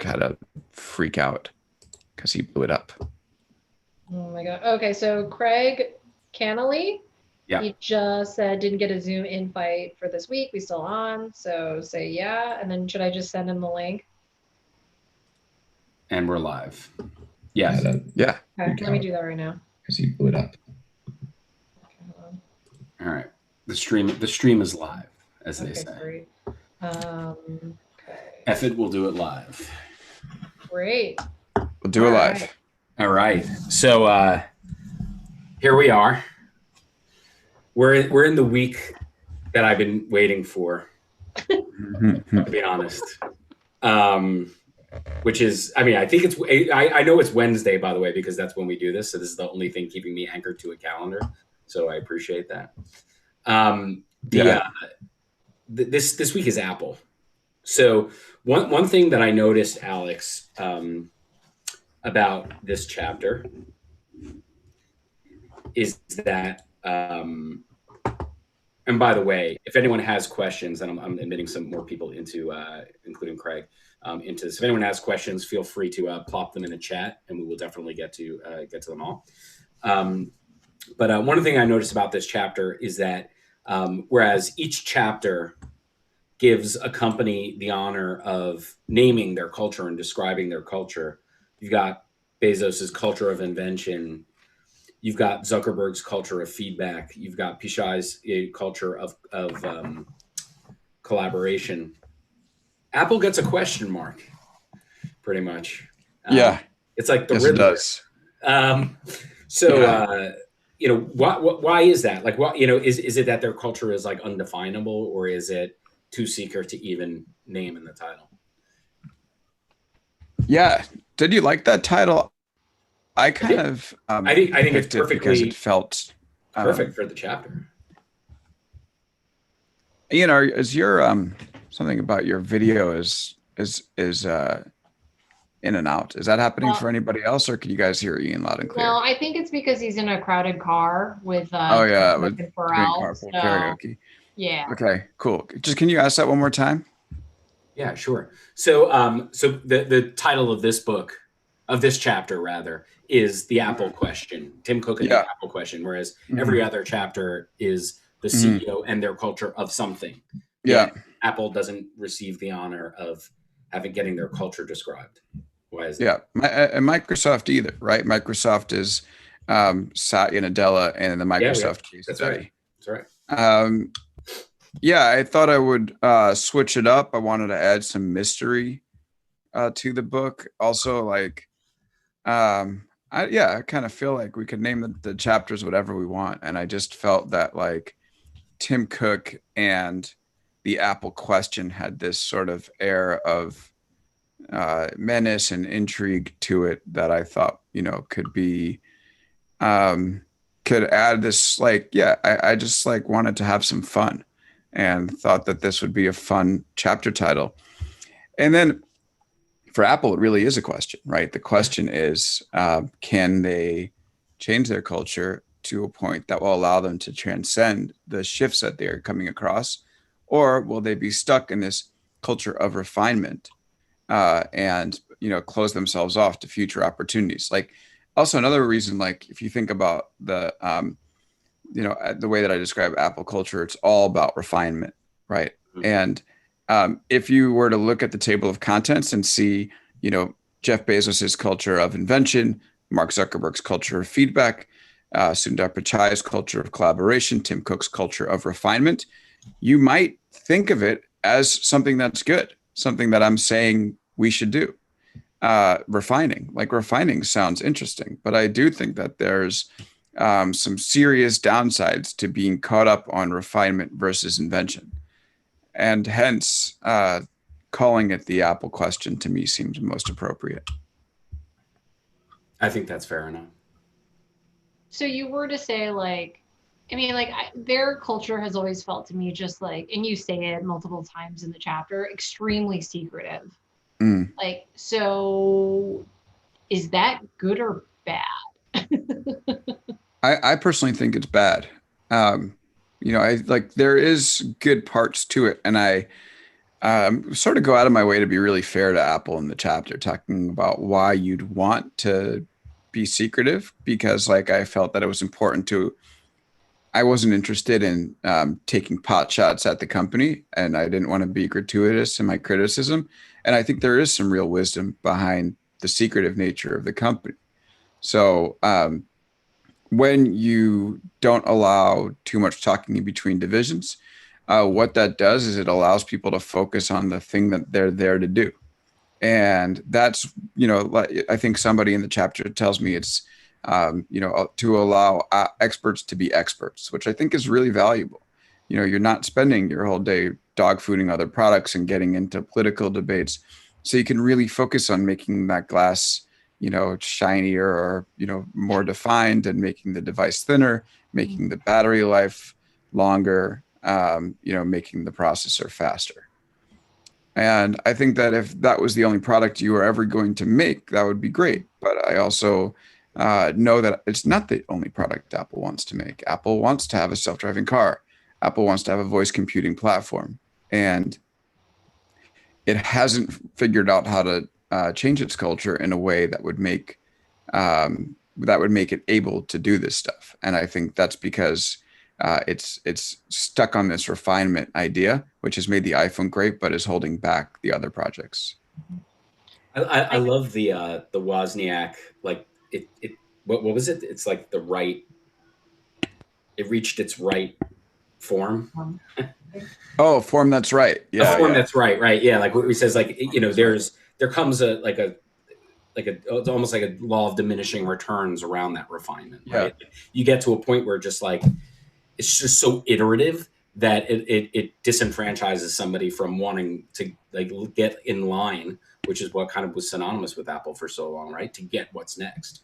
book had a freak out because he blew it up. Oh my God. Okay, so Craig Cannelly, Yeah, he just said didn't get a Zoom invite for this week. We still on, so say yeah. And then should I just send him the link? and we're live. Yes. Yeah. Okay, let me do that right now. Because he blew it up. Okay, hold All right. The stream is live, as on. they Okay, say. great. Okay, F it, we'll do it live. great. We'll do it All live. right. All right. So here we are. We're in the week that I've been waiting for, to be honest. Which is, I mean, I think I know it's Wednesday, by the way, because that's when we do this. So this is the only thing keeping me anchored to a calendar. So I appreciate that. This week is Apple. So one thing that I noticed, Alex, about this chapter is that, and by the way, if anyone has questions, and I'm admitting some more people into, including Craig, into this. If anyone has questions, feel free to plop them in the chat, and we will definitely get to them all. But one thing I noticed about this chapter is that whereas each chapter gives a company the honor of naming their culture and describing their culture, you've got Bezos's culture of invention. You've got Zuckerberg's culture of feedback. You've got Pichai's culture of collaboration. Apple gets a question mark, pretty much. Yeah. It's like the yes, Riddler. it does. Why is that? Like, what, is it that their culture is like undefinable, or is it too secret to even name in the title? Yeah. Did you like that title? I I think it's perfectly because it felt perfect for the chapter. Is your something about your video is in and out? Is that happening for anybody else, or can you guys hear Ian loud and clear? No, I think it's because he's in a crowded car with with Pharrell. carpool karaoke. Yeah. Okay, cool. Just can you ask that one more time? Yeah, sure. So the title of this chapter rather, is The Apple Question, Tim Cook and the Apple Question, whereas every other chapter is the CEO and their culture of something. Yeah. Apple doesn't receive the honor of getting their culture described. Why is that? Yeah, and Microsoft either, right? Microsoft is Satya Nadella and the Microsoft case study. That's right. Yeah, I thought I would switch it up. I wanted to add some mystery to the book. Also, like, I kind of feel like we could name the chapters whatever we want. And I just felt that like Tim Cook and the Apple Question had this sort of air of menace and intrigue to it that I thought, could be, could add this, like, I just like wanted to have some fun and thought that this would be a fun chapter title. And then for Apple, it really is a question, right? The question is, can they change their culture to a point that will allow them to transcend the shifts that they're coming across? Or will they be stuck in this culture of refinement and, close themselves off to future opportunities? Like, also another reason, like, if you think about the way that I describe Apple culture, it's all about refinement, right? Mm-hmm. And if you were to look at the table of contents and see, Jeff Bezos's culture of invention, Mark Zuckerberg's culture of feedback, Sundar Pichai's culture of collaboration, Tim Cook's culture of refinement, you might think of it as something that's good, something that I'm saying we should do. Refining sounds interesting, but I do think that there's some serious downsides to being caught up on refinement versus invention. And hence, calling it the Apple Question to me seems most appropriate. I think that's fair enough. So you were to say, like, their culture has always felt to me just like, and you say it multiple times in the chapter, extremely secretive. Like, so is that good or bad? I personally think it's bad. I like there is good parts to it, and I Sort of go out of my way to be really fair to Apple in the chapter, talking about why you'd want to be secretive, because like I felt that it was important to. I wasn't interested in taking pot shots at the company, and I didn't want to be gratuitous in my criticism. And I think there is some real wisdom behind the secretive nature of the company. So when you don't allow too much talking in between divisions, what that does is it allows people to focus on the thing that they're there to do. And that's, I think somebody in the chapter tells me it's, to allow experts to be experts, which I think is really valuable. You're not spending your whole day dog fooding other products and getting into political debates. So you can really focus on making that glass, shinier or, more defined, and making the device thinner, making the battery life longer, making the processor faster. And I think that if that was the only product you were ever going to make, that would be great. But I also know that it's not the only product Apple wants to make. Apple wants to have a self-driving car. Apple wants to have a voice computing platform. And it hasn't figured out how to change its culture in a way that would make it able to do this stuff. And I think that's because it's stuck on this refinement idea, which has made the iPhone great, but is holding back the other projects. I love the Wozniak, like it what was it? It's like it reached its right form. Oh, form that's right. Yeah. A form that's right. Yeah. Like what he says, like, there comes it's almost like a law of diminishing returns around that refinement, right? Yeah. You get to a point where just like, it's just so iterative that it disenfranchises somebody from wanting to like get in line, which is what kind of was synonymous with Apple for so long, right? To get what's next.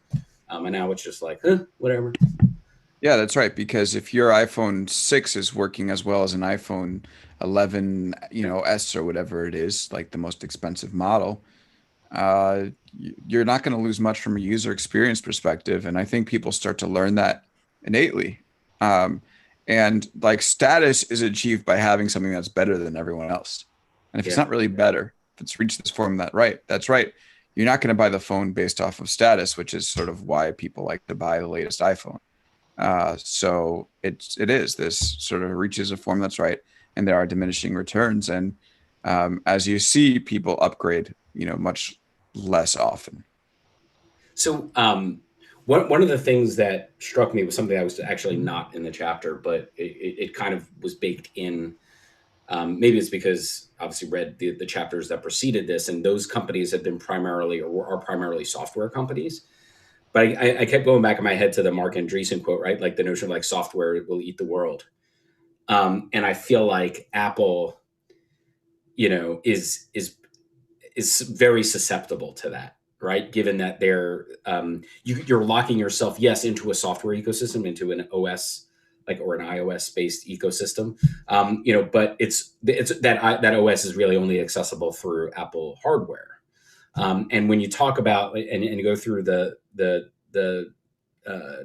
And now it's just like, whatever. Yeah, that's right. Because if your iPhone 6 is working as well as an iPhone 11, S or whatever it is, like the most expensive model, you're not going to lose much from a user experience perspective. And I think people start to learn that innately. And like status is achieved by having something that's better than everyone else. And if it's not really better, if it's reached this form that's right. You're not going to buy the phone based off of status, which is sort of why people like to buy the latest iPhone. So it is this sort of reaches a form that's right, and there are diminishing returns. And as you see, people upgrade, much less often. So one of the things that struck me was something that was actually not in the chapter, but it kind of was baked in. Maybe it's because obviously read the chapters that preceded this, and those companies have been primarily or are primarily software companies. But I kept going back in my head to the Marc Andreessen quote, right? Like the notion of like software will eat the world. And I feel like Apple, is very susceptible to that, right? Given that you're locking yourself, yes, into a software ecosystem, into an OS or an iOS based ecosystem, but it's that OS is really only accessible through Apple hardware. And when you talk about and you go through the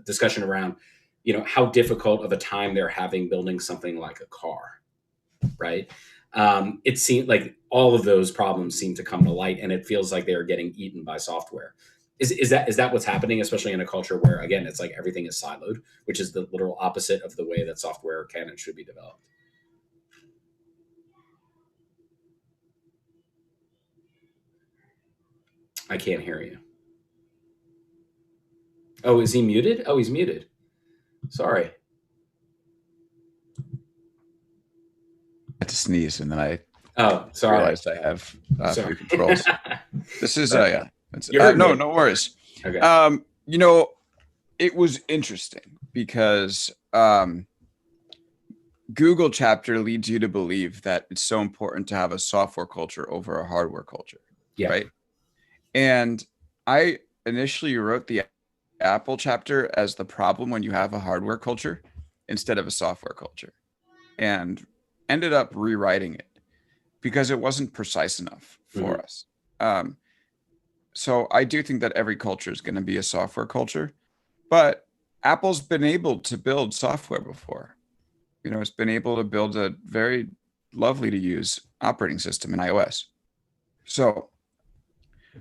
discussion around, how difficult of a time they're having building something like a car, right? It seemed like all of those problems seem to come to light, and it feels like they're getting eaten by software. Is that what's happening, especially in a culture where, again, it's like everything is siloed, which is the literal opposite of the way that software can and should be developed? I can't hear you. Oh, is he muted? Oh, he's muted. Sorry. I had to sneeze, and then I realized I have few controls. This is no worries. Okay. It was interesting because Google chapter leads you to believe that it's so important to have a software culture over a hardware culture. Yeah. Right. And I initially wrote the Apple chapter as the problem when you have a hardware culture instead of a software culture, and ended up rewriting it because it wasn't precise enough for us. So I do think that every culture is going to be a software culture, but Apple's been able to build software before. It's been able to build a very lovely to use operating system in iOS. So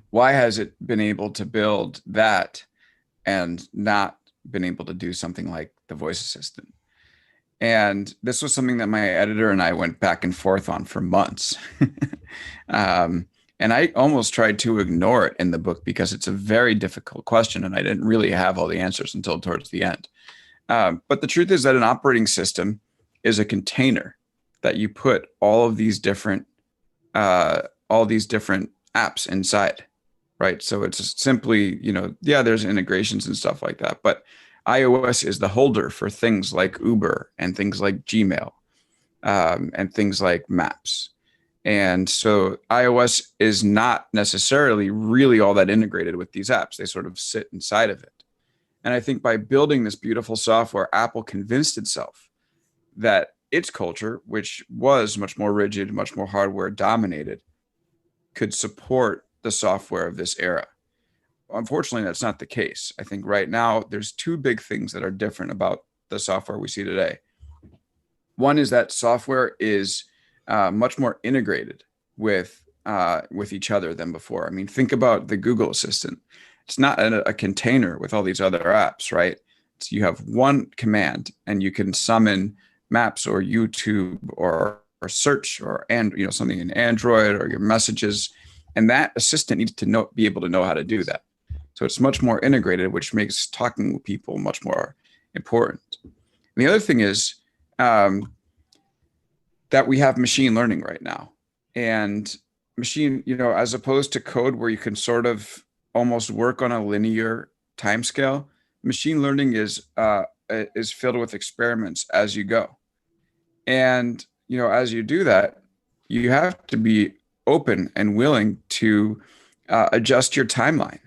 why has it been able to build that and not been able to do something like the voice assistant? And this was something that my editor and I went back and forth on for months. And I almost tried to ignore it in the book because it's a very difficult question, and I didn't really have all the answers until towards the end. But the truth is that an operating system is a container that you put all these different apps inside, right? So it's simply, there's integrations and stuff like that, but iOS is the holder for things like Uber and things like Gmail, and things like Maps. And so iOS is not necessarily really all that integrated with these apps. They sort of sit inside of it. And I think by building this beautiful software, Apple convinced itself that its culture, which was much more rigid, much more hardware dominated, could support the software of this era. Unfortunately, that's not the case. I think right now there's two big things that are different about the software we see today. One is that software is much more integrated with each other than before. I mean, think about the Google Assistant. It's not a container with all these other apps, right? So you have one command, and you can summon Maps or YouTube or search or something in Android or your messages, and that assistant needs to be able to know how to do that. So it's much more integrated, which makes talking with people much more important. And the other thing is that we have machine learning right now, and machine, as opposed to code where you can sort of almost work on a linear timescale, machine learning is filled with experiments as you go. And, as you do that, you have to be open and willing to adjust your timeline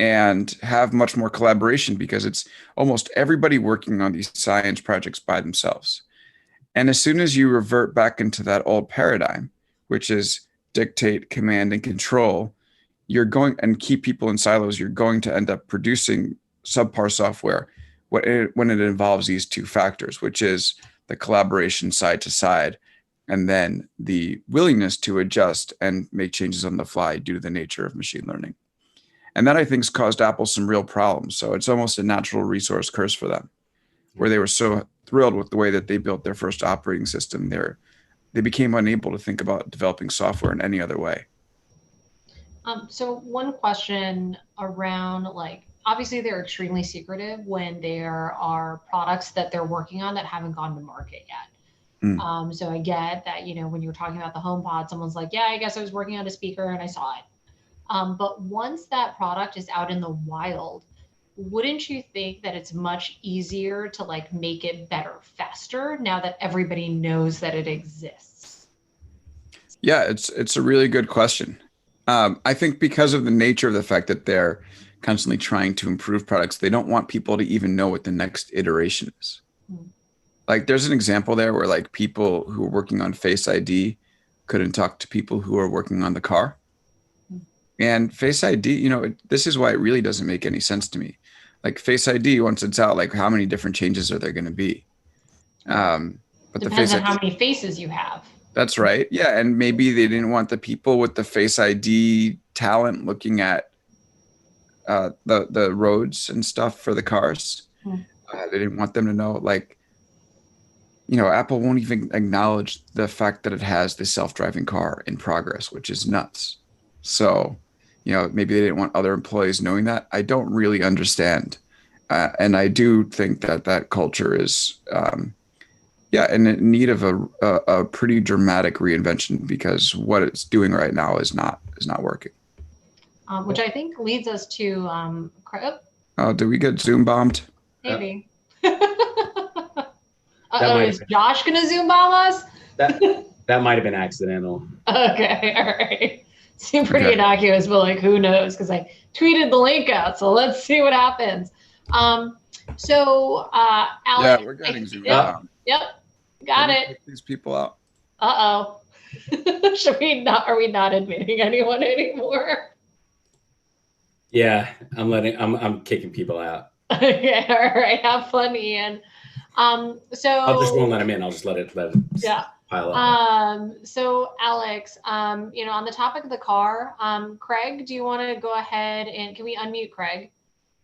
and have much more collaboration, because it's almost everybody working on these science projects by themselves. And as soon as you revert back into that old paradigm, which is dictate, command, and control, you're going and keep people in silos, you're going to end up producing subpar software when it involves these two factors, which is the collaboration side to side, and then the willingness to adjust and make changes on the fly due to the nature of machine learning. And that, I think, has caused Apple some real problems. So it's almost a natural resource curse for them, where they were so thrilled with the way that they built their first operating system. They became unable to think about developing software in any other way. So one question around, obviously they're extremely secretive when there are products that they're working on that haven't gone to market yet. So I get that, when you were talking about the HomePod, someone's like, yeah, I guess I was working on a speaker and I saw it. But once that product is out in the wild, wouldn't you think that it's much easier to make it better faster now that everybody knows that it exists? Yeah, it's a really good question. I think because of the nature of the fact that they're constantly trying to improve products, they don't want people to even know what the next iteration is. There's an example there where people who are working on Face ID couldn't talk to people who are working on the car. And Face ID, this is why it really doesn't make any sense to me. Face ID, once it's out, how many different changes are there going to be? But depends on how many faces you have. That's right. Yeah, and maybe they didn't want the people with the Face ID talent looking at the roads and stuff for the cars. They didn't want them to know, Apple won't even acknowledge the fact that it has the self-driving car in progress, which is nuts. So, maybe they didn't want other employees knowing that. I don't really understand. And I do think that culture is, in need of a pretty dramatic reinvention, because what it's doing right now is not working. Which I think leads us to did we get Zoom bombed? Maybe. Is Josh gonna Zoom bomb us? That might have been accidental. Okay, all right. Seemed pretty innocuous, but who knows? Because I tweeted the link out, so let's see what happens. Alex, yeah, we're getting Zoom bombed. Yep, got it. Kick these people out. Are we not admitting anyone anymore? Yeah, I'm kicking people out. Okay, all right. Have fun, Ian. I just won't let him in. I'll just let it. Yeah. pile up. So Alex, you know, on the topic of the car, Craig, do you want to go ahead and can we unmute Craig?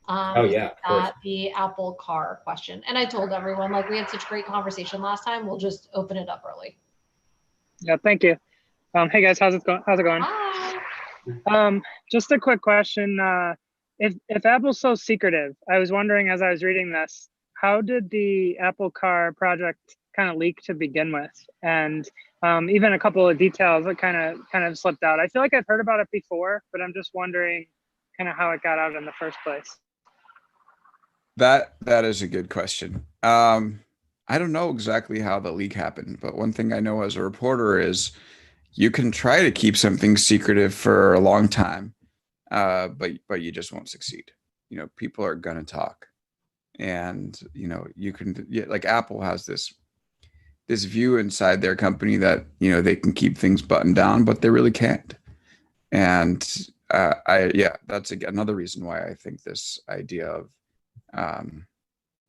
Oh yeah, of course. The Apple car question. And I told everyone, like, we had such great conversation last time. We'll just open it up early. Yeah, thank you. Hey guys, how's it going? Hi. Just a quick question. If Apple's so secretive, I was wondering as I was reading this, how did the Apple Car project kind of leak to begin with? And even a couple of details that kind of slipped out. I feel like I've heard about it before, but I'm just wondering kind of how it got out in the first place. That is a good question. I don't know exactly how the leak happened, but one thing I know as a reporter is you can try to keep something secretive for a long time, but you just won't succeed. You know, people are gonna talk, and you know you can like Apple has this view inside their company that you know they can keep things buttoned down, but they really can't. And that's another reason why I think this idea of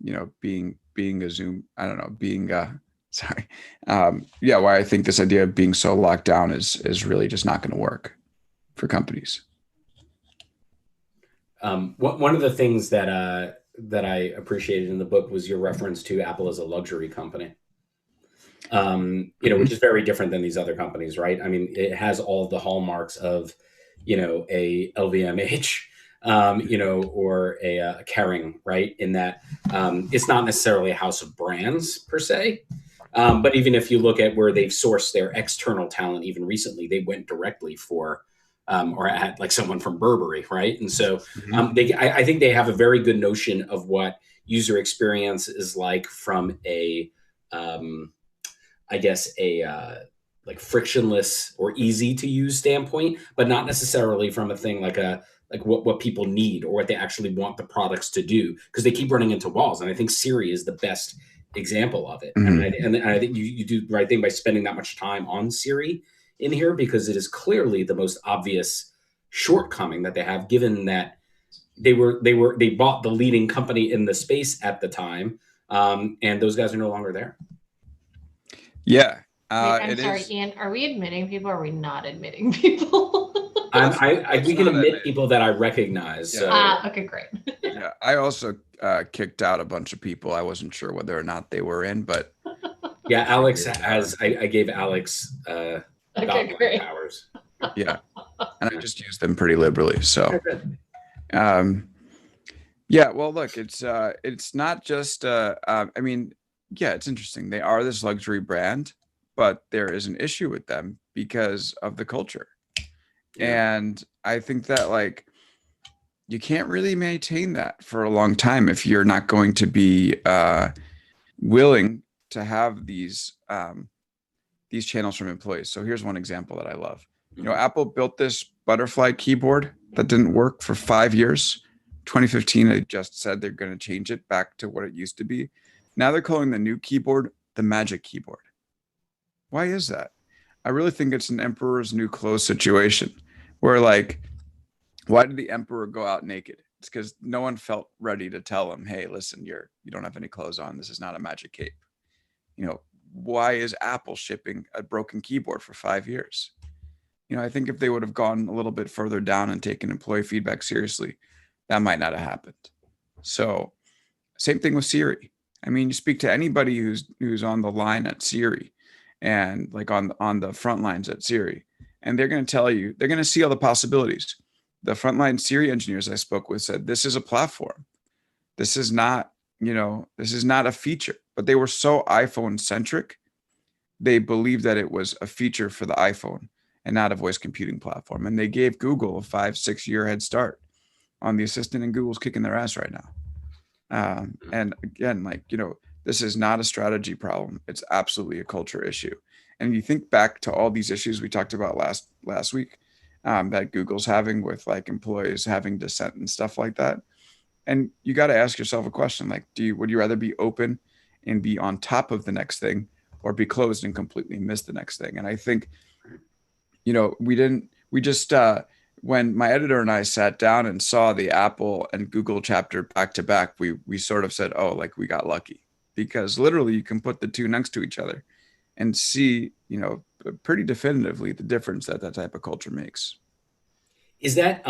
you know, being a Zoom, I don't know, being sorry. Why I think this idea of being so locked down is really just not going to work for companies. One of the things that I appreciated in the book was your reference to Apple as a luxury company. You know, which is very different than these other companies, right? I mean, it has all the hallmarks of, you know, a LVMH, you know, or a Kering, right? In that it's not necessarily a house of brands per se, but even if you look at where they've sourced their external talent, even recently, they went directly for, or had like someone from Burberry, right? And so I think they have a very good notion of what user experience is like from a, I guess like frictionless or easy to use standpoint, but not necessarily from a thing like what people need or what they actually want the products to do, because they keep running into walls. And I think Siri is the best example of it. And I think you do the right thing by spending that much time on Siri in here, because it is clearly the most obvious shortcoming that they have, given that they bought the leading company in the space at the time, and those guys are no longer there. Yeah. Wait, I'm sorry, Ian, are we admitting people or are we not admitting people? We can admit people that I recognize. Yeah. So. Okay, great. Yeah, I also kicked out a bunch of people. I wasn't sure whether or not they were in, but yeah, Alex has. I gave Alex Okay, great. powers. Yeah, and I just used them pretty liberally. So, yeah. Well, look, it's not just. I mean, yeah, it's interesting. They are this luxury brand, but there is an issue with them because of the culture. Yeah. And I think that like you can't really maintain that for a long time if you're not going to be willing to have these channels from employees. So here's one example that I love. You know, Apple built this butterfly keyboard that didn't work for 5 years. 2015, they just said they're going to change it back to what it used to be. Now they're calling the new keyboard the Magic Keyboard. Why is that? I really think it's an emperor's new clothes situation where like, why did the emperor go out naked? It's because no one felt ready to tell him, hey, listen, you don't have any clothes on. This is not a magic cape. You know, why is Apple shipping a broken keyboard for 5 years? You know, I think if they would have gone a little bit further down and taken employee feedback seriously, that might not have happened. So same thing with Siri. I mean, you speak to anybody who's on the line at Siri and like on the front lines at Siri, and they're going to tell you, they're going to see all the possibilities. The frontline Siri engineers I spoke with said, this is a platform. This is not, this is not a feature, but they were so iPhone centric. They believed that it was a feature for the iPhone and not a voice computing platform. And they gave Google a 5-6 year head start on the assistant, and Google's kicking their ass right now. And again, this is not a strategy problem. It's absolutely a culture issue. And you think back to all these issues we talked about last week, that Google's having with like employees having dissent and stuff like that. And you got to ask yourself a question, like, would you rather be open and be on top of the next thing, or be closed and completely miss the next thing? And I think, when my editor and I sat down and saw the Apple and Google chapter back to back, we sort of said, oh, like we got lucky, because literally you can put the two next to each other and see, pretty definitively the difference that type of culture makes. Is that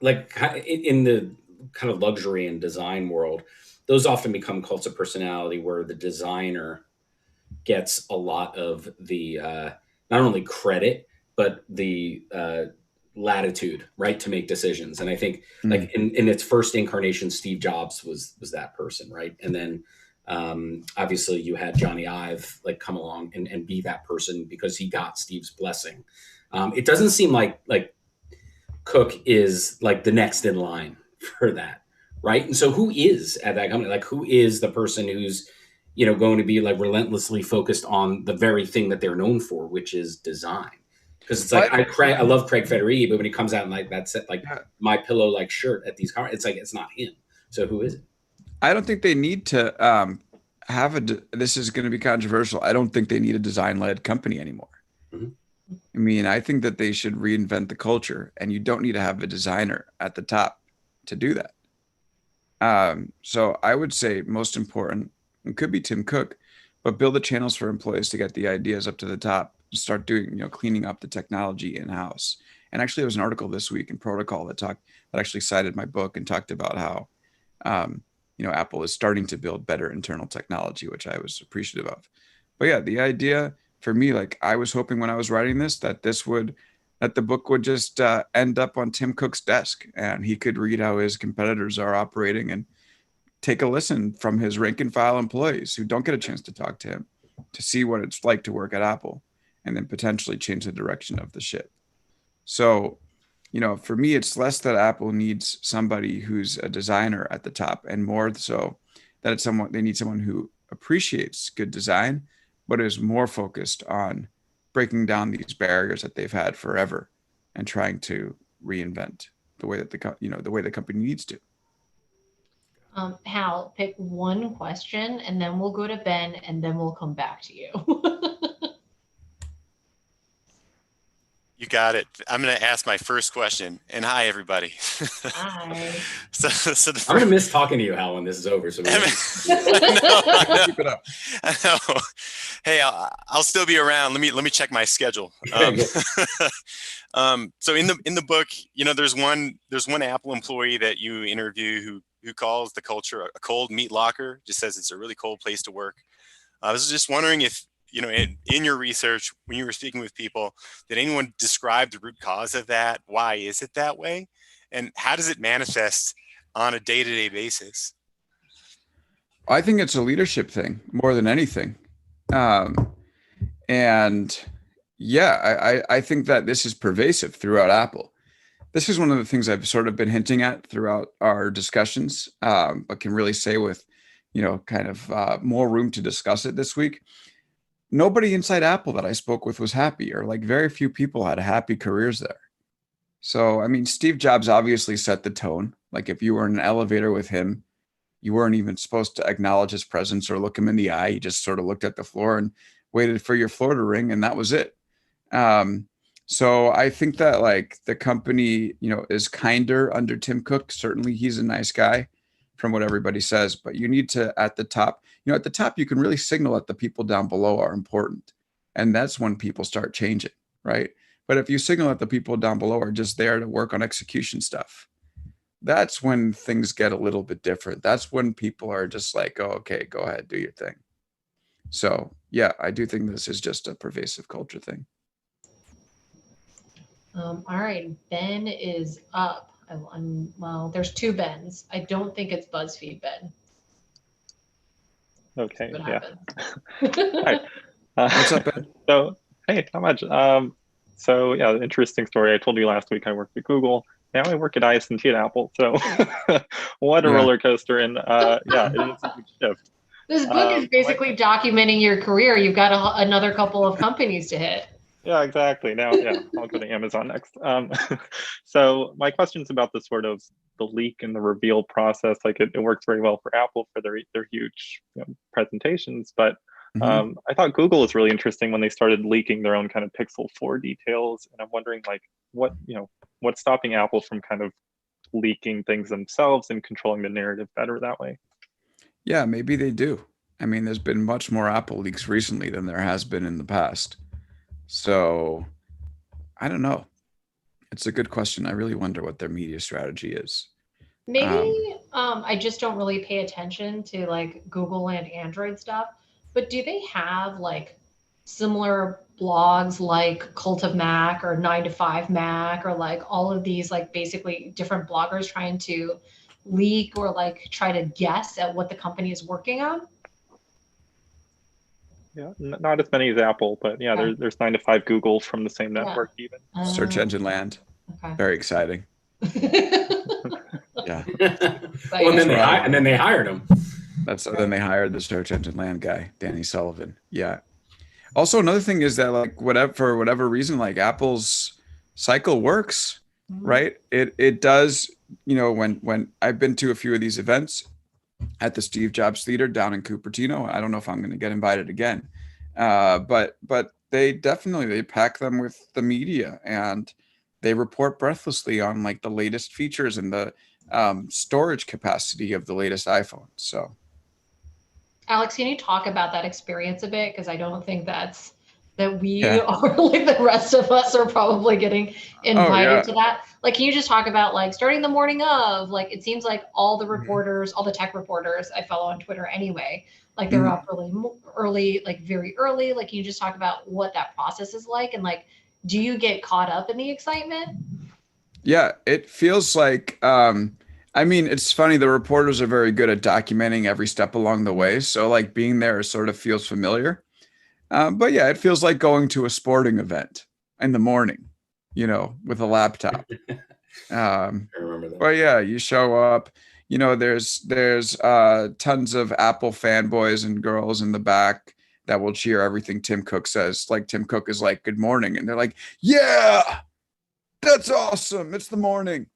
like in the kind of luxury and design world, those often become cults of personality where the designer gets a lot of the not only credit but the latitude, right, to make decisions. And I think like in its first incarnation, Steve Jobs was that person, right? And then obviously you had Johnny Ive like come along and be that person because he got Steve's blessing. It doesn't seem like Cook is like the next in line for that, right? And so who is at that company? Like who is the person who's going to be like relentlessly focused on the very thing that they're known for, which is design? Because it's like I love Craig Federighi, but when he comes out in like that's like My Pillow like shirt at these cars, it's like it's not him. So who is it? I don't think they need to this is going to be controversial. I don't think they need a design-led company anymore. Mm-hmm. I mean, I think that they should reinvent the culture, and you don't need to have a designer at the top to do that. So I would say most important, it could be Tim Cook, but build the channels for employees to get the ideas up to the top, start doing, cleaning up the technology in-house. And actually, there was an article this week in Protocol that actually cited my book and talked about how, Apple is starting to build better internal technology, which I was appreciative of. But yeah, the idea for me, like I was hoping when I was writing this, that the book would just end up on Tim Cook's desk and he could read how his competitors are operating and take a listen from his rank and file employees who don't get a chance to talk to him to see what it's like to work at Apple and then potentially change the direction of the ship. So, for me, it's less that Apple needs somebody who's a designer at the top and more so that they need someone who appreciates good design, but is more focused on breaking down these barriers that they've had forever and trying to reinvent the way that the way the company needs to. Hal, pick one question and then we'll go to Ben and then we'll come back to you. You got it. I'm going to ask my first question. And hi, everybody. Hi. I'm going to miss talking to you, Hal, when this is over. So Keep it up. I know. Hey, I'll still be around. Let me check my schedule. So in the book, there's one Apple employee that you interview who calls the culture a cold meat locker. Just says it's a really cold place to work. I was just wondering if, in your research, when you were speaking with people, did anyone describe the root cause of that? Why is it that way? And how does it manifest on a day-to-day basis? I think it's a leadership thing more than anything. And yeah, I think that this is pervasive throughout Apple. This is one of the things I've sort of been hinting at throughout our discussions, but can really say with, kind of more room to discuss it this week. Nobody inside Apple that I spoke with was happy, or like very few people had happy careers there. So, I mean, Steve Jobs obviously set the tone. Like if you were in an elevator with him, you weren't even supposed to acknowledge his presence or look him in the eye. You just sort of looked at the floor and waited for your floor to ring, and that was it. So I think that like the company, is kinder under Tim Cook. Certainly he's a nice guy from what everybody says, but you need to, at the top, you can really signal that the people down below are important. And that's when people start changing, right? But if you signal that the people down below are just there to work on execution stuff, that's when things get a little bit different. That's when people are just like, oh, okay, go ahead, do your thing. So yeah, I do think this is just a pervasive culture thing. All right, Ben is up. Well, there's two Bens. I don't think it's BuzzFeed Ben. Okay, What yeah. Hi. What's up, Ben? So, hey, not much. So yeah, interesting story. I told you last week I worked at Google. Now I work at IS&T at Apple. So what a roller coaster. And yeah, it is a huge shift. This book is basically documenting your career. You've got another couple of companies to hit. Yeah, exactly. Now, yeah, I'll go to Amazon next. So my question's about the sort of the leak and the reveal process. Like it works very well for Apple for their huge presentations, but I thought Google was really interesting when they started leaking their own kind of Pixel 4 details. And I'm wondering like what's stopping Apple from kind of leaking things themselves and controlling the narrative better that way? Yeah, maybe they do. I mean, there's been much more Apple leaks recently than there has been in the past. So I don't know. It's a good question. I really wonder what their media strategy is. Maybe I just don't really pay attention to like Google and Android stuff, but do they have like similar blogs like Cult of Mac or 9 to 5 Mac or like all of these like basically different bloggers trying to leak or like try to guess at what the company is working on? Yeah, not as many as Apple, but yeah, Okay. there's 9 to 5 Google from the same Yeah. network even. Search engine land. Okay. Very exciting. Yeah. Well, and then they hired him. Then they hired the search engine land guy, Danny Sullivan. Yeah. Also, another thing is that like for whatever reason, like Apple's cycle works, right? It does. You know, when I've been to a few of these events at the Steve Jobs Theater down in Cupertino, I don't know if I'm going to get invited again, but they pack them with the media and they report breathlessly on like the latest features and the storage capacity of the latest iPhone. So, Alex, can you talk about that experience a bit? Because I don't think that we are like the rest of us are probably getting invited to that. Like, can you just talk about like starting the morning of, like, it seems like all the reporters, all the tech reporters I follow on Twitter anyway, like they're up early, like very early. Like, can you just talk about what that process is like? And like, do you get caught up in the excitement? Yeah, it feels like, I mean, it's funny. The reporters are very good at documenting every step along the way. So like being there sort of feels familiar. But yeah, it feels like going to a sporting event in the morning, you know, with a laptop. I remember that. But yeah, you show up, you know, there's tons of Apple fanboys and girls in the back that will cheer everything Tim Cook says. Like Tim Cook is like, "Good morning." And they're like, "Yeah, that's awesome. It's the morning."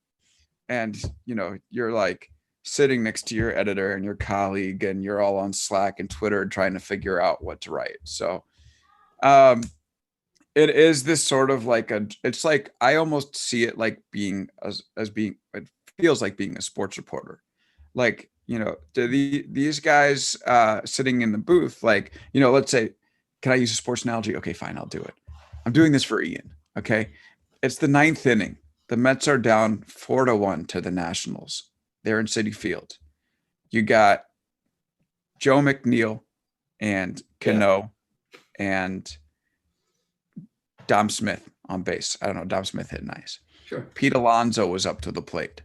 And, you know, you're like sitting next to your editor and your colleague, and you're all on Slack and Twitter trying to figure out what to write. So it is this sort of like it's like, I almost see it like being as being, it feels like being a sports reporter. Like, you know, these guys sitting in the booth, like, you know, let's say, can I use a sports analogy? Okay, fine, I'll do it. I'm doing this for Ian. Okay. It's the ninth inning. The Mets are down 4-1 to the Nationals. They're in Citi Field. You got Joe McNeil and Cano and Dom Smith on base. I don't know. Dom Smith hit nice. Sure. Pete Alonso was up to the plate.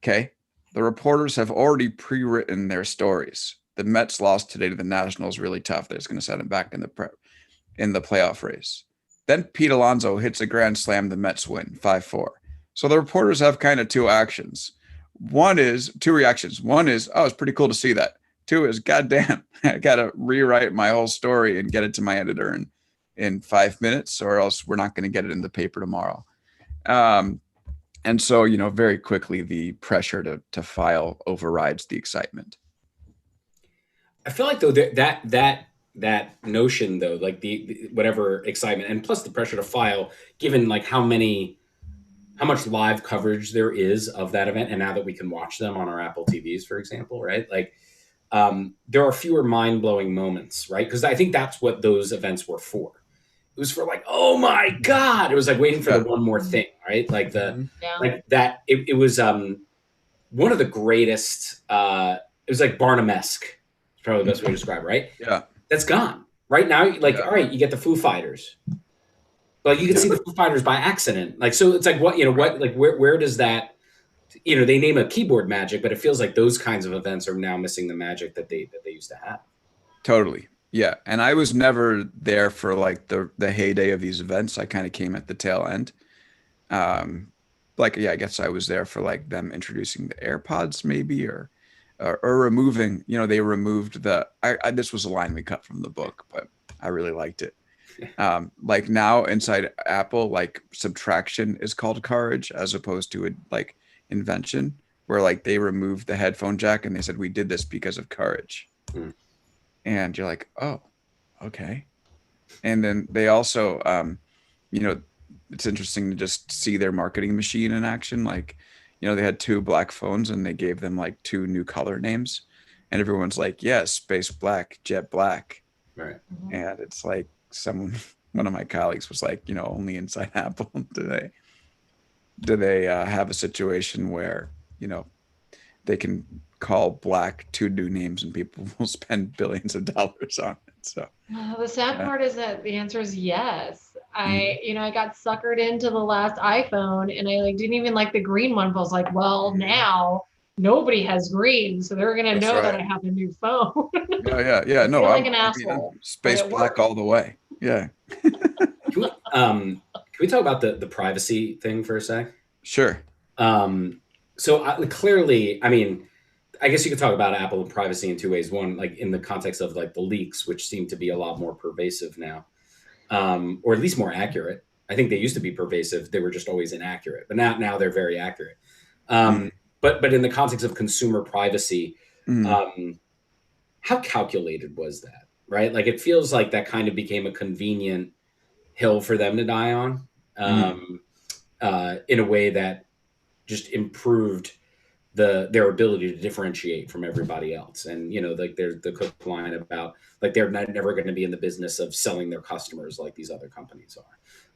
Okay. The reporters have already pre-written their stories. The Mets lost today to the Nationals, really tough. They're just going to set them back in the playoff race. Then Pete Alonso hits a grand slam. The Mets win 5-4. So the reporters have kind of two reactions. One is, oh, it's pretty cool to see that. Two is, goddamn, I got to rewrite my whole story and get it to my editor in 5 minutes, or else we're not going to get it in the paper tomorrow. And so, you know, very quickly the pressure to file overrides the excitement. I feel like though that notion though, like the whatever excitement and plus the pressure to file, given like how much live coverage there is of that event, and now that we can watch them on our Apple TVs, for example, right? Like there are fewer mind-blowing moments, right? Because I think that's what those events were for. It was for like, oh my God. It was like waiting for the one more thing, right? Like like that, it was one of the greatest, it was like Barnum-esque. It's probably the best way to describe it, right? Yeah. That's gone. Right now, like, all right, you get the Foo Fighters. Like you can see the Foo Fighters by accident. Like, so it's like, what, you know, what, like where does that, you know, they name a Keyboard Magic, but it feels like those kinds of events are now missing the magic that they used to have. Totally. Yeah. And I was never there for like the heyday of these events. I kind of came at the tail end. Like, yeah, I guess I was there for like them introducing the AirPods maybe, or removing, you know, they removed this was a line we cut from the book, but I really liked it. Like now inside Apple, like subtraction is called courage as opposed to like invention, where like they removed the headphone jack and they said, we did this because of courage. And you're like, oh, okay. And then they also, you know, it's interesting to just see their marketing machine in action. Like, you know, they had 2 black phones and they gave them like 2 new color names. and everyone's like, yes, space black, jet black. Right. And it's like one of my colleagues was like, only inside Apple do they have a situation where, they can call black two new names and people will spend billions of dollars on it. So the sad part is that the answer is yes. I got suckered into the last iPhone and I didn't even like the green one, but I was like, well, now nobody has green, so they're gonna know that I have a new phone. Yeah. No, like an asshole. Space black all the way. Yeah. Can we talk about the privacy thing for a sec? Sure. So clearly, I mean, I guess you could talk about Apple and privacy in two ways. One, like in the context of like the leaks, which seem to be a lot more pervasive now, or at least more accurate. I think they used to be pervasive; they were just always inaccurate. But now they're very accurate. But in the context of consumer privacy, how calculated was that? Right? Like it feels like that kind of became a convenient hill for them to die on, in a way that just improved their ability to differentiate from everybody else. And, like there's the Cook line about like, they're never going to be in the business of selling their customers like these other companies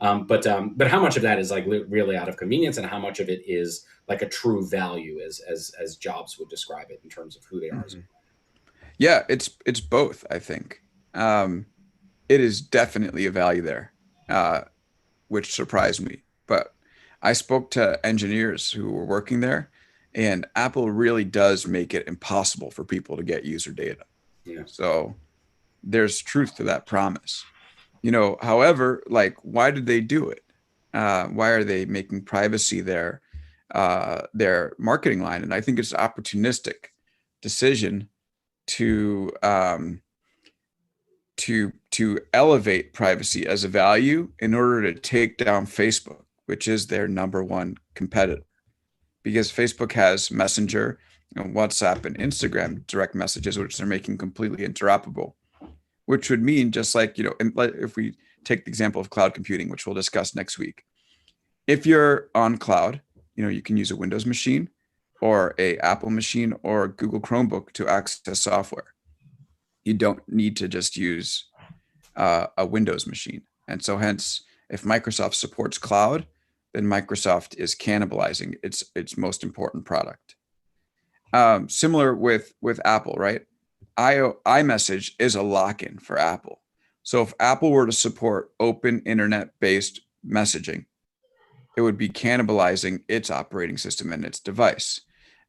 are. But how much of that is like really out of convenience and how much of it is like a true value as Jobs would describe it in terms of who they are. Yeah, it's both, I think. It is definitely a value there, which surprised me. But I spoke to engineers who were working there, and Apple really does make it impossible for people to get user data. Yeah. So there's truth to that promise. However, like, why did they do it? Why are they making privacy their marketing line? And I think it's an opportunistic decision to elevate privacy as a value in order to take down Facebook, which is their number one competitor, because Facebook has Messenger and WhatsApp and Instagram direct messages, which they're making completely interoperable, which would mean just like, and if we take the example of cloud computing, which we'll discuss next week, if you're on cloud, you can use a Windows machine or a Apple machine or a Google Chromebook to access software. You don't need to just use a Windows machine. And so hence, if Microsoft supports cloud, then Microsoft is cannibalizing its most important product. Similar with Apple, right? iMessage is a lock-in for Apple. So if Apple were to support open internet-based messaging, it would be cannibalizing its operating system and its device.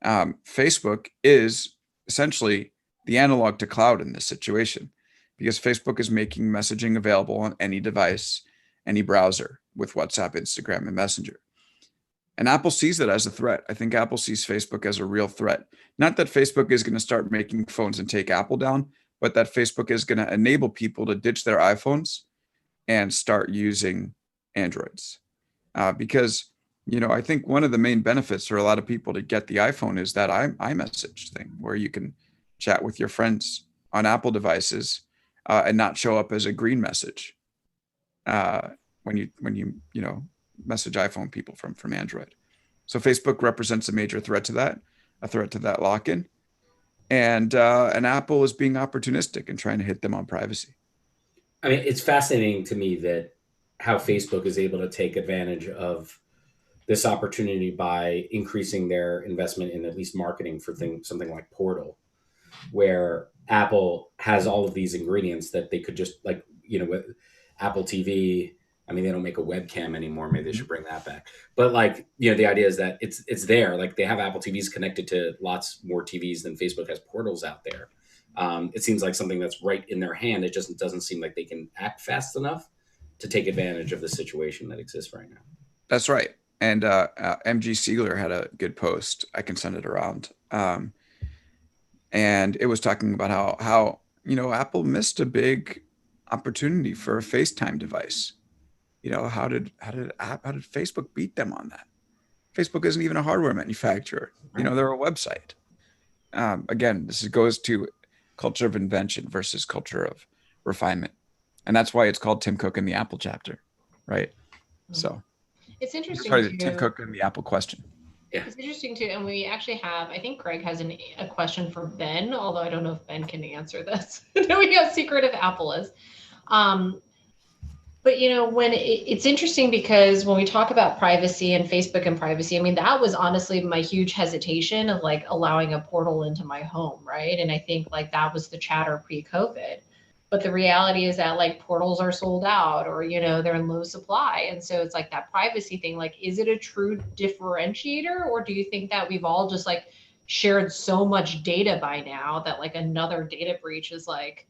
Facebook is essentially the analog to cloud in this situation, because Facebook is making messaging available on any device, any browser with WhatsApp, Instagram, and Messenger. And Apple sees that as a threat. I think Apple sees Facebook as a real threat. Not that Facebook is going to start making phones and take Apple down, but that Facebook is going to enable people to ditch their iPhones and start using Androids. Because, I think one of the main benefits for a lot of people to get the iPhone is that iMessage thing, where you can chat with your friends on Apple devices and not show up as a green message when you message iPhone people from Android. So Facebook represents a major threat to that, a threat to that lock-in, and Apple is being opportunistic and trying to hit them on privacy. I mean, it's fascinating to me that how Facebook is able to take advantage of this opportunity by increasing their investment in at least marketing for something like Portal, where Apple has all of these ingredients that they could just with Apple TV. I mean, they don't make a webcam anymore. Maybe they should bring that back. But the idea is that it's there. Like they have Apple TVs connected to lots more TVs than Facebook has portals out there. It seems like something that's right in their hand. It just doesn't seem like they can act fast enough to take advantage of the situation that exists right now. That's right. And MG Siegler had a good post. I can send it around. And it was talking about how Apple missed a big opportunity for a FaceTime device. How did Facebook beat them on that? Facebook isn't even a hardware manufacturer. They're a website. Again, this goes to culture of invention versus culture of refinement. And that's why it's called Tim Cook and the Apple chapter, right? So it's interesting. Sorry, Tim Cook and the Apple question. Yeah. It's interesting too, and we actually have. I think Craig has a question for Ben, although I don't know if Ben can answer this. Knowing how secretive Apple is. But when it's interesting because when we talk about privacy and Facebook and privacy, I mean, that was honestly my huge hesitation of like allowing a portal into my home, right? And I think like that was the chatter pre-COVID. But the reality is that like portals are sold out or they're in low supply. And so it's like that privacy thing, like, is it a true differentiator? Or do you think that we've all just like shared so much data by now that like another data breach is like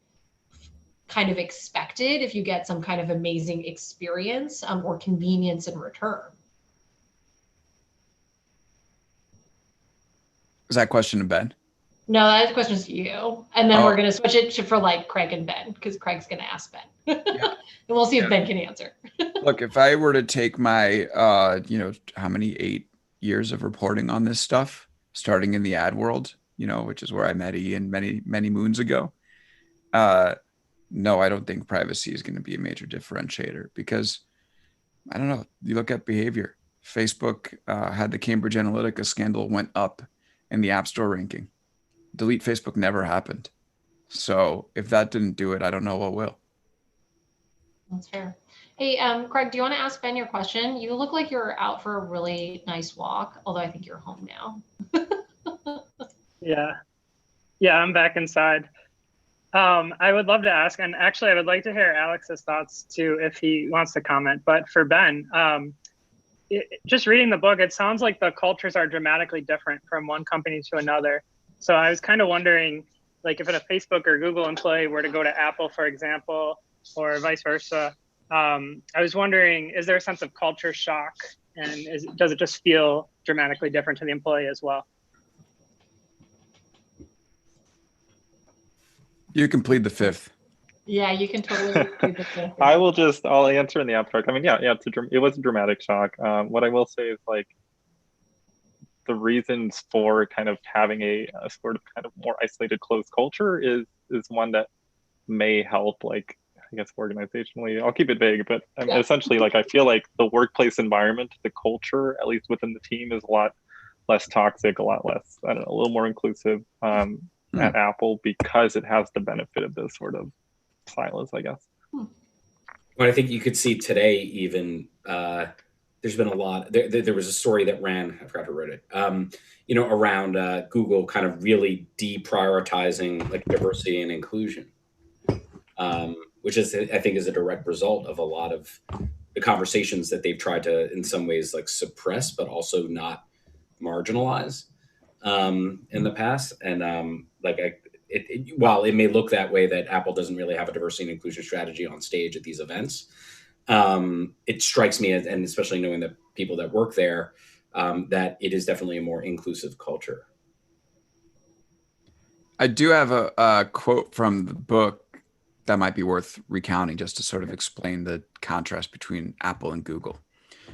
kind of expected if you get some kind of amazing experience or convenience in return? Is that question to Ben? No, that question is to you. And then we're going to switch it for like Craig and Ben because Craig's going to ask Ben. Yeah. And we'll see if Ben can answer. Look, if I were to take my, how many 8 years of reporting on this stuff, starting in the ad world, which is where I met Ian many, many moons ago. No, I don't think privacy is going to be a major differentiator because I don't know. You look at behavior. Facebook had the Cambridge Analytica scandal went up in the App Store ranking. Delete Facebook never happened. So if that didn't do it, I don't know what will. That's fair. Hey, Craig, do you want to ask Ben your question? You look like you're out for a really nice walk, although I think you're home now. Yeah, I'm back inside. I would love to ask, and actually I would like to hear Alex's thoughts too, if he wants to comment. But for Ben, just reading the book, it sounds like the cultures are dramatically different from one company to another. So I was kind of wondering, like if a Facebook or Google employee were to go to Apple, for example, or vice versa, I was wondering, is there a sense of culture shock? And does it just feel dramatically different to the employee as well? You can plead the fifth. Yeah, you can totally plead the fifth. I'll answer in the abstract. I mean, yeah, it was a dramatic shock. What I will say is like the reasons for kind of having a sort of kind of more isolated, closed culture is one that may help, like, I guess organizationally. I'll keep it vague, but essentially, like, I feel like the workplace environment, the culture, at least within the team, is a lot less toxic, a lot less, I don't know, a little more inclusive at Apple because it has the benefit of this sort of silence, I guess. Well, I think you could see today even there's been a lot. There was a story that ran, I forgot who wrote it, around Google kind of really deprioritizing like diversity and inclusion, which is, I think, is a direct result of a lot of the conversations that they've tried to, in some ways, like suppress, but also not marginalize in the past. And while it may look that way that Apple doesn't really have a diversity and inclusion strategy on stage at these events, it strikes me as, and especially knowing the people that work there, that it is definitely a more inclusive culture. I do have a quote from the book that might be worth recounting just to sort of explain the contrast between Apple and Google.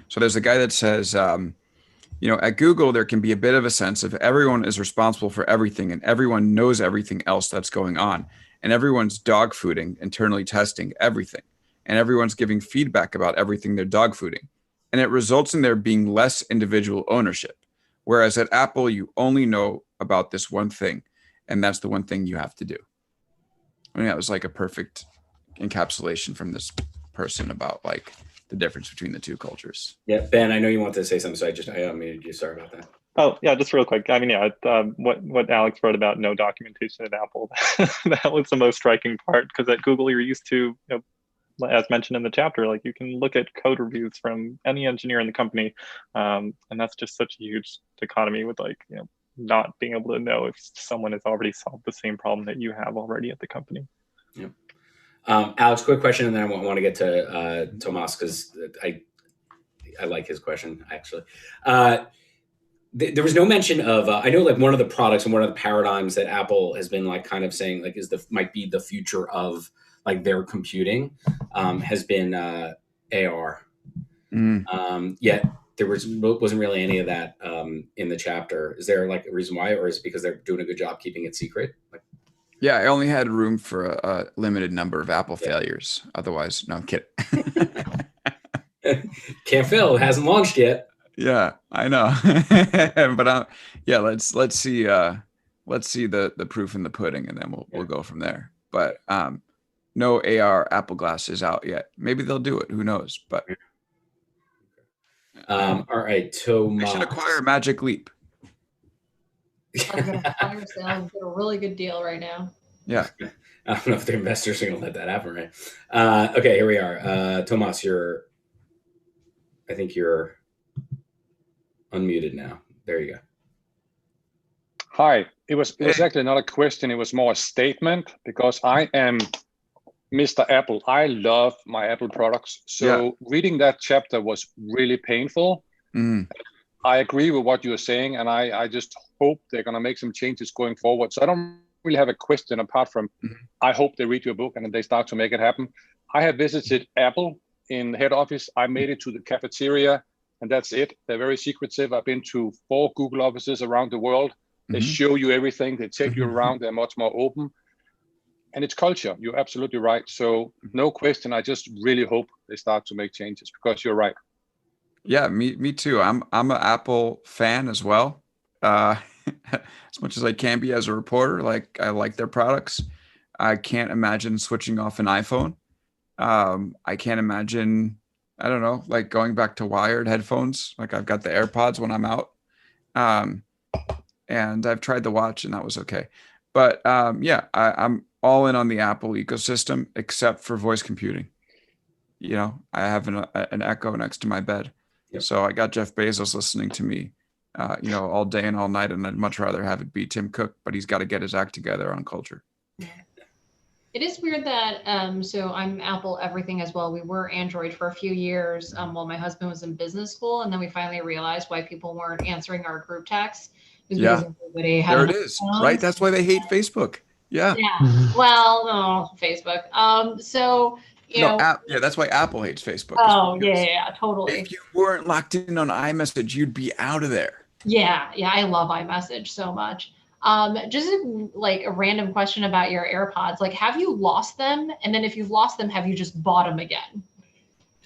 So there's a guy that says, at Google, there can be a bit of a sense of everyone is responsible for everything and everyone knows everything else that's going on. And everyone's dog fooding, internally testing everything. And everyone's giving feedback about everything they're dog fooding. And it results in there being less individual ownership. Whereas at Apple, you only know about this one thing. And that's the one thing you have to do. I mean, that was like a perfect encapsulation from this person about like the difference between the two cultures. Yeah, Ben, I know you want to say something, so I mean, sorry about that. Oh yeah, just real quick. I mean, yeah, what Alex wrote about no documentation at Apple, that was the most striking part, because at Google you're used to, as mentioned in the chapter, like you can look at code reviews from any engineer in the company, and that's just such a huge dichotomy with not being able to know if someone has already solved the same problem that you have already at the company. Yeah. Alex, quick question, and then I want to get to Tomas, because I like his question, actually. There was no mention of, I know like one of the products and one of the paradigms that Apple has been like kind of saying like might be the future of like their computing, has been AR. Yet there wasn't really any of that in the chapter. Is there like a reason why, or is it because they're doing a good job keeping it secret? Yeah, I only had room for a limited number of Apple failures. Otherwise, no, I'm kidding. Can't fail. It hasn't launched yet. Yeah, I know. But yeah, let's see the proof in the pudding, and then we'll go from there. But no AR Apple Glass is out yet. Maybe they'll do it. Who knows? But All right, they Tomas. should acquire Magic Leap. I was gonna fire sale and get a really good deal right now. Yeah. I don't know if the investors are going to let that happen, right? Okay, here we are. Tomas, I think you're unmuted now. There you go. Hi. It was actually not a question. It was more a statement, because I am Mr. Apple. I love my Apple products. So reading that chapter was really painful. I agree with what you're saying, and I just hope they're going to make some changes going forward. So I don't really have a question apart from I hope they read your book and they start to make it happen. I have visited Apple in the head office. I made it to the cafeteria, and that's it. They're very secretive. I've been to 4 Google offices around the world. They show you everything. They take you around. They're much more open. And it's culture. You're absolutely right. So no question. I just really hope they start to make changes, because you're right. Yeah, me too. I'm an Apple fan as well. As much as I can be as a reporter, like I like their products. I can't imagine switching off an iPhone. I can't imagine, I don't know, like going back to wired headphones. Like I've got the AirPods when I'm out. And I've tried the watch and that was okay. But yeah, I'm all in on the Apple ecosystem except for voice computing. You know, I have an Echo next to my bed. Yep. So I got Jeff Bezos listening to me, you know, all day and all night. And I'd much rather have it be Tim Cook, but he's got to get his act together on culture. It is weird that, so I'm Apple everything as well. We were Android for a few years while my husband was in business school. And then we finally realized why people weren't answering our group texts. Yeah, everybody had there it is, right? That's why they hate Facebook. Yeah. Yeah. Well, no, Facebook. So, you know. Yeah, that's why Apple hates Facebook. Oh, yeah, totally. If you weren't locked in on iMessage, you'd be out of there. Yeah, I love iMessage so much. Just like a random question about your AirPods. Like, have you lost them? And then if you've lost them, have you just bought them again?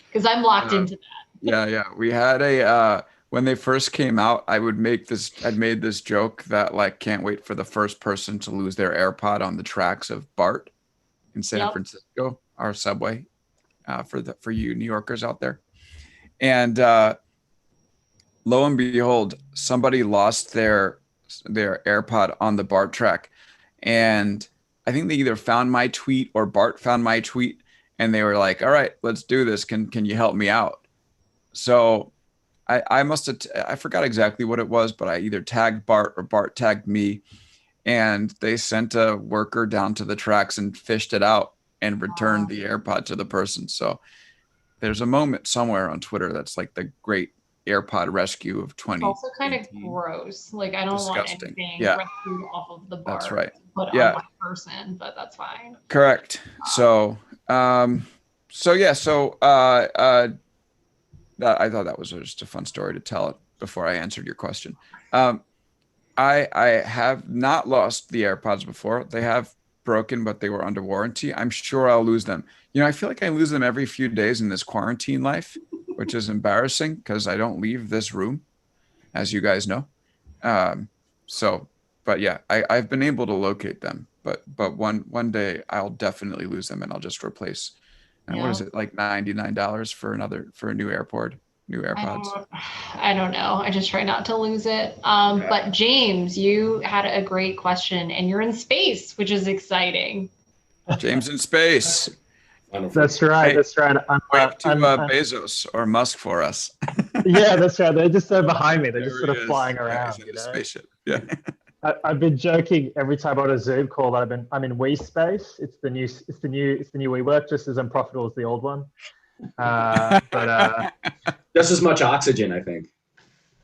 Because I'm locked into that. Yeah. We had when they first came out, I'd made this joke that like, can't wait for the first person to lose their AirPod on the tracks of BART in San Francisco, our subway, for you New Yorkers out there. And lo and behold, somebody lost their AirPod on the BART track. And I think they either found my tweet or BART found my tweet, and they were like, all right, let's do this. Can you help me out? So I must have, I forgot exactly what it was, but I either tagged BART or BART tagged me, and they sent a worker down to the tracks and fished it out and returned the AirPod to the person. So there's a moment somewhere on Twitter that's like the great AirPod rescue of 20. It's also kind of gross. Like I don't want anything rescued off of the BART. That's right. Put on one person, but that's fine. Correct. So I thought that was just a fun story to tell it before I answered your question. I have not lost the AirPods before. They have broken, but they were under warranty. I'm sure I'll lose them. You know, I feel like I lose them every few days in this quarantine life, which is embarrassing because I don't leave this room, as you guys know. But yeah, I've been able to locate them, but one day I'll definitely lose them and I'll just replace. And what is it, like $99 for a new AirPods? I don't know. I just try not to lose it. But James, you had a great question, and you're in space, which is exciting. James in space. That's right. Hey, that's right. Wave to Bezos or Musk for us. Yeah, that's right. They're just behind me. They're just There sort of flying around. He's in a spaceship. Yeah. I've been joking every time on a Zoom call that I'm in WeSpace. It's the new WeWork, just as unprofitable as the old one. But just as much oxygen, I think.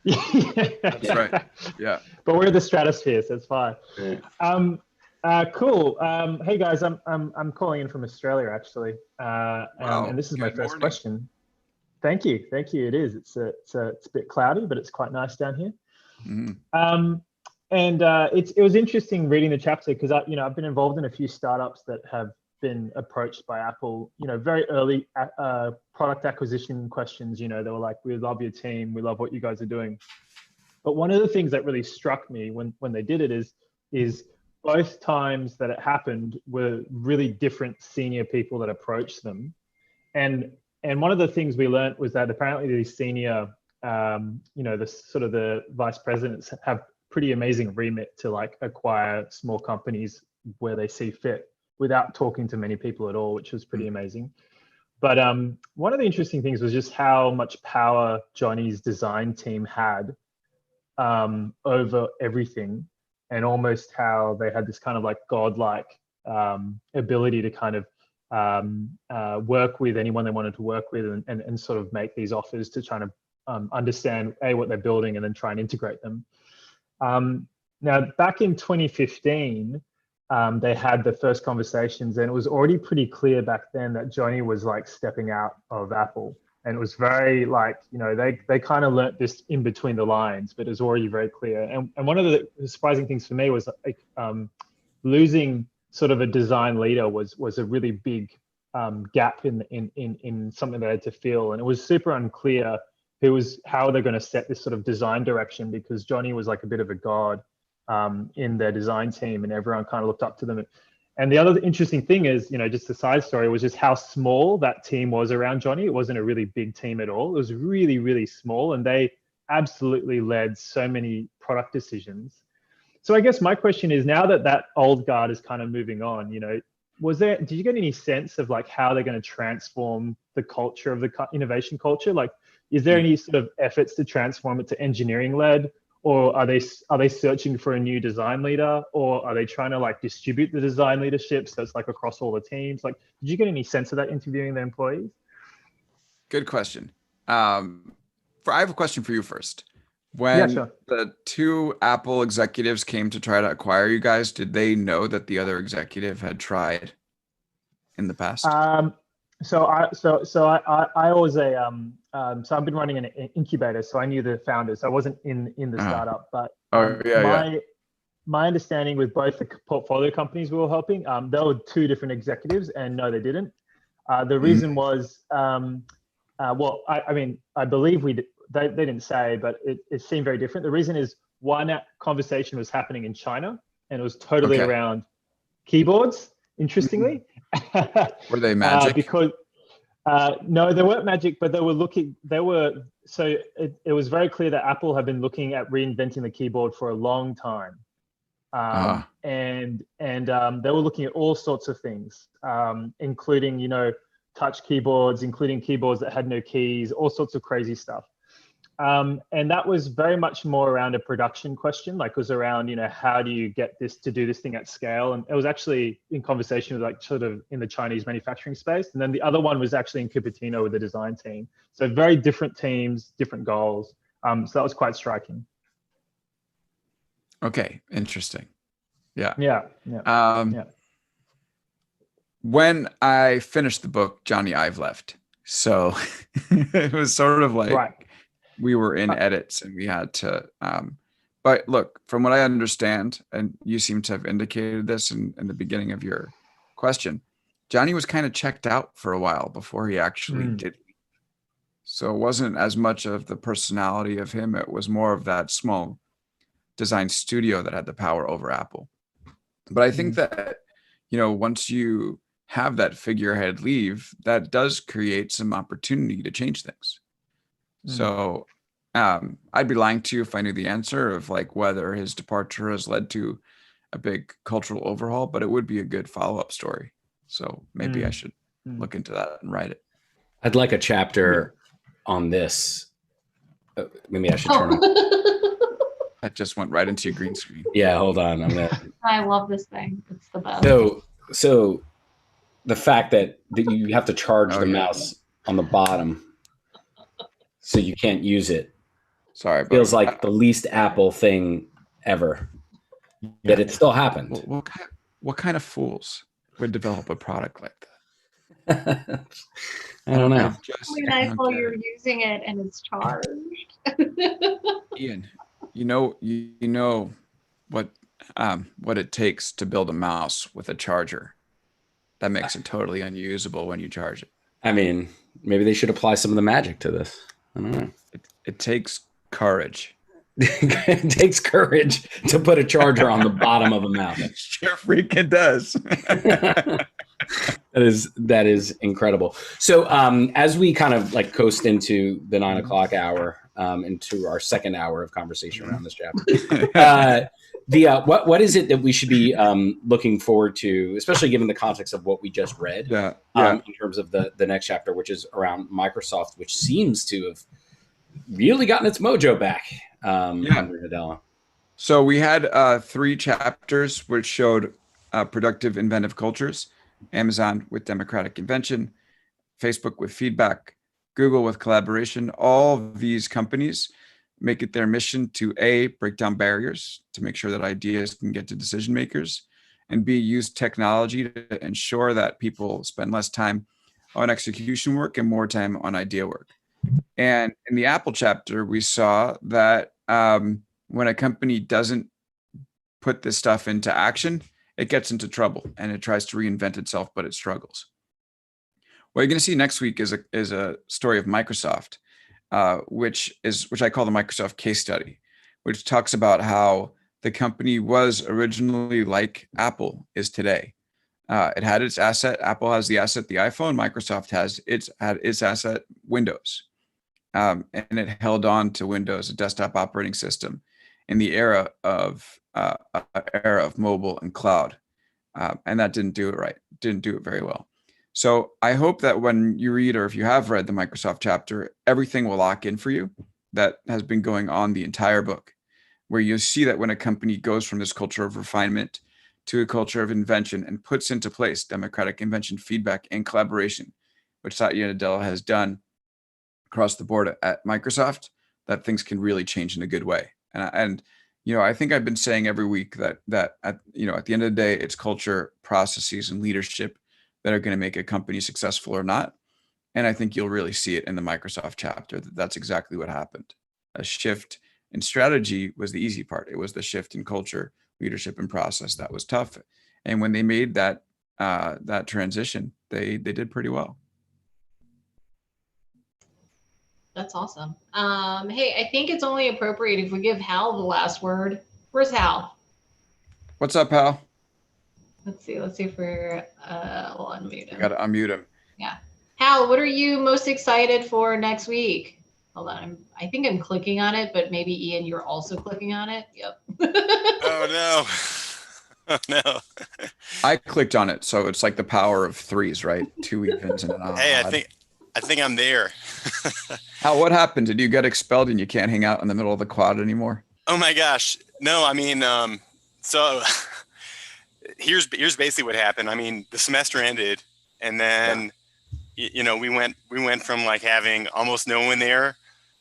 Yeah. That's right. Yeah. But we're in the stratosphere, so it's fine. Yeah. Cool. Hey guys, I'm calling in from Australia actually, and this is my first question. Thank you. It is. It's a bit cloudy, but it's quite nice down here. Mm-hmm. And it was interesting reading the chapter because I've been involved in a few startups that have been approached by Apple, very early product acquisition questions. They were like, "We love your team. We love what you guys are doing." But one of the things that really struck me when they did it is both times that it happened were really different senior people that approached them. And one of the things we learned was that apparently these senior, the vice presidents have pretty amazing remit to like acquire small companies where they see fit without talking to many people at all, which was pretty amazing. But one of the interesting things was just how much power Johnny's design team had over everything, and almost how they had this kind of like godlike ability to kind of work with anyone they wanted to work with, and sort of make these offers to try to understand what they're building and then try and integrate them. Now, back in 2015, they had the first conversations, and it was already pretty clear back then that Johnny was like stepping out of Apple. And it was very like, they kind of learnt this in between the lines, but it was already very clear. And one of the surprising things for me was like losing sort of a design leader was a really big gap in something they had to fill. And it was super unclear how they're going to set this sort of design direction, because Johnny was like a bit of a god in their design team, and everyone kind of looked up to them. And the other interesting thing is, just a side story, was just how small that team was around Johnny. It wasn't a really big team at all. It was really, really small, and they absolutely led so many product decisions. So I guess my question is, now that old guard is kind of moving on, did you get any sense of like how they're going to transform the culture of the innovation culture? Like, is there any sort of efforts to transform it to engineering led? Or are they searching for a new design leader, or are they trying to like distribute the design leadership so it's like across all the teams? Like, did you get any sense of that interviewing the employees? Good question. I have a question for you first. When the two Apple executives came to try to acquire you guys, did they know that the other executive had tried in the past? So I was so I've been running an incubator, so I knew the founders. I wasn't in the startup, but my understanding with both the portfolio companies we were helping, there were two different executives, and no, they didn't. The reason was, I believe they didn't say, but it seemed very different. The reason is one conversation was happening in China, and it was totally around keyboards. Interestingly, were they magic? Because no, they weren't magic, but they were looking. So it was very clear that Apple had been looking at reinventing the keyboard for a long time, and they were looking at all sorts of things, including touch keyboards, including keyboards that had no keys, all sorts of crazy stuff. And that was very much more around a production question, like it was around, how do you get this to do this thing at scale? And it was actually in conversation with like sort of in the Chinese manufacturing space. And then the other one was actually in Cupertino with the design team. So very different teams, different goals. So that was quite striking. Okay, interesting. Yeah. Yeah. When I finished the book, Johnny Ive left. So it was sort of like we were in edits and we had to, but look, from what I understand, and you seem to have indicated this in the beginning of your question, Johnny was kind of checked out for a while before he actually did. So it wasn't as much of the personality of him. It was more of that small design studio that had the power over Apple. But I think that, once you have that figurehead leave, that does create some opportunity to change things. So I'd be lying to you if I knew the answer of like whether his departure has led to a big cultural overhaul, but it would be a good follow-up story. So maybe I should look into that and write it. I'd like a chapter on this. Maybe I should turn on. That just went right into your green screen. Yeah, hold on. I love this thing. It's the best. So the fact that you have to charge the mouse on the bottom so you can't use it. Sorry, feels like the least Apple thing ever. Yet it still happened. What kind of fools would develop a product like that? I don't know. It's really nice while you're using it and it's charged. Ian, you know what it takes to build a mouse with a charger. that makes it totally unusable when you charge it. I mean, maybe they should apply some of the magic to this. I don't know. It takes courage. It takes courage to put a charger on the bottom of a mouse. Sure freaking does. That is incredible. So as we kind of like coast into the 9 o'clock hour, into our second hour of conversation around this chapter, what is it that we should be looking forward to, especially given the context of what we just read, in terms of the next chapter, which is around Microsoft, which seems to have really gotten its mojo back under Nadella. So we had 3 chapters which showed productive inventive cultures: Amazon with democratic invention, Facebook with feedback, Google with collaboration. All of these companies make it their mission to A, break down barriers to make sure that ideas can get to decision makers, and B, use technology to ensure that people spend less time on execution work and more time on idea work. And in the Apple chapter, we saw that when a company doesn't put this stuff into action, it gets into trouble and it tries to reinvent itself, but it struggles. What you're going to see next week is a story of Microsoft, which I call the Microsoft case study, which talks about how the company was originally like Apple is today. It had its asset. Apple has the asset, the iPhone. Microsoft has its asset, Windows. And it held on to Windows, a desktop operating system, in the era of mobile and cloud, and that didn't do it very well. So I hope that when you read, or if you have read the Microsoft chapter, everything will lock in for you that has been going on the entire book, where you see that when a company goes from this culture of refinement to a culture of invention and puts into place democratic invention, feedback, and collaboration, which Satya Nadella has done across the board at Microsoft, that things can really change in a good way. And I think I've been saying every week that at the end of the day, it's culture, processes, and leadership that are going to make a company successful or not. And I think you'll really see it in the Microsoft chapter. That's exactly what happened. A shift in strategy was the easy part. It was the shift in culture, leadership, and process that was tough. And when they made that transition, they did pretty well. That's awesome. Hey, I think it's only appropriate if we give Hal the last word. Where's Hal? What's up, Hal? Let's see if we're we'll unmute him. Got to unmute him. Yeah. Hal, what are you most excited for next week? Hold on. I think I'm clicking on it, but maybe Ian, you're also clicking on it. Yep. Oh no. Oh no. I clicked on it, so it's like the power of 3s, right? 2 evens and an odd. Hey, I think I'm there. Hal, what happened? Did you get expelled and you can't hang out in the middle of the quad anymore? Oh my gosh. No, I mean, so here's basically what happened. I mean, the semester ended, and then we went from like having almost no one there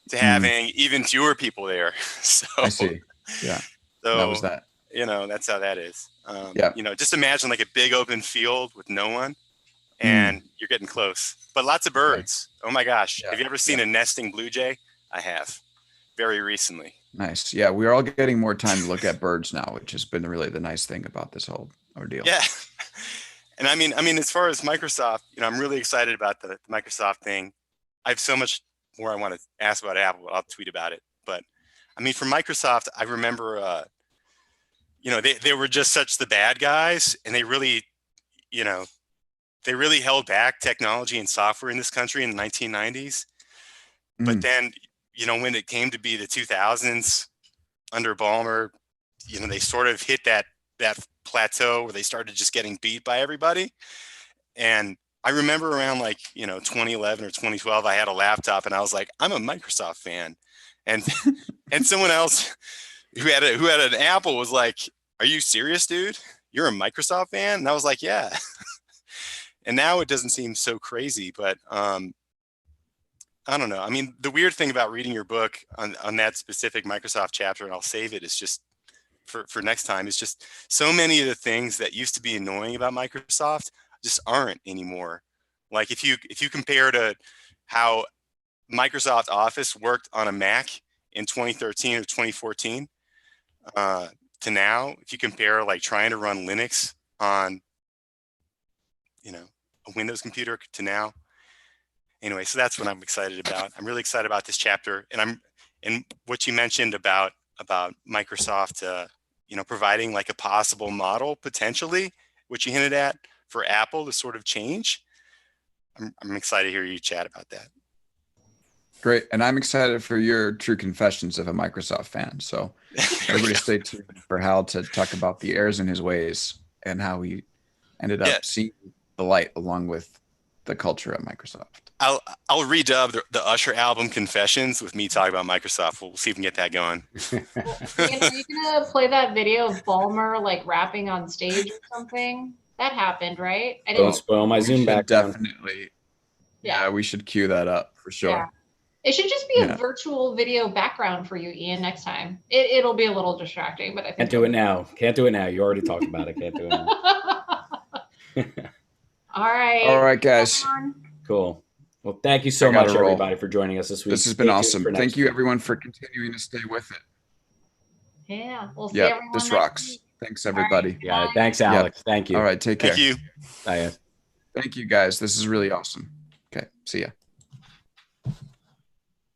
to having even fewer people there. So I see. Yeah. So that was that. That's how that is. Yeah. Just imagine like a big open field with no one, and you're getting close, but lots of birds. Oh my gosh. Yeah. Have you ever seen a nesting blue jay? I have, very recently. Nice. Yeah, we're all getting more time to look at birds now, which has been really the nice thing about this whole ordeal. Yeah. And I mean, as far as Microsoft, I'm really excited about the Microsoft thing. I have so much more I want to ask about Apple. I'll tweet about it. But I mean, for Microsoft, I remember, they were just such the bad guys, and they really held back technology and software in this country in the 1990s. But then, when it came to be the 2000s under Ballmer, they sort of hit that plateau where they started just getting beat by everybody. And I remember around 2011 or 2012, I had a laptop and I was like, I'm a Microsoft fan. And someone else who had an Apple was like, are you serious, dude? You're a Microsoft fan? And I was like, yeah. And now it doesn't seem so crazy, but I don't know. I mean, the weird thing about reading your book on that specific Microsoft chapter, and I'll save it, is just for next time, is just so many of the things that used to be annoying about Microsoft just aren't anymore. Like if you compare to how Microsoft Office worked on a Mac in 2013 or 2014 to now, if you compare like trying to run Linux on a Windows computer to now. Anyway, so that's what I'm excited about. I'm really excited about this chapter, and what you mentioned about Microsoft, providing like a possible model potentially, which you hinted at for Apple to sort of change. I'm excited to hear you chat about that. Great. And I'm excited for your true confessions of a Microsoft fan. So everybody stay tuned for Hal to talk about the errors in his ways and how he ended up seeing the light along with the culture at Microsoft. I'll redub the Usher album Confessions with me talking about Microsoft. We'll see if we can get that going. Are you gonna play that video of Ballmer like rapping on stage or something? That happened, right? Don't spoil my Zoom background. Definitely. Yeah, we should cue that up for sure. Yeah. It should just be a virtual video background for you, Ian, next time. It'll be a little distracting, but I think can't do it now. Can't do it now. You already talked about it. Can't do it now. All right, guys. Cool. Well, thank you so much, everybody, for joining us this week. This has been awesome. Thank you, everyone, for continuing to stay with it. Yeah, we'll see everyone this rocks. week. Thanks, everybody. Right. Yeah, thanks, Alex. Thank you. All right, take care. Thank you. Bye. Thank you, guys. This is really awesome. Okay, see ya.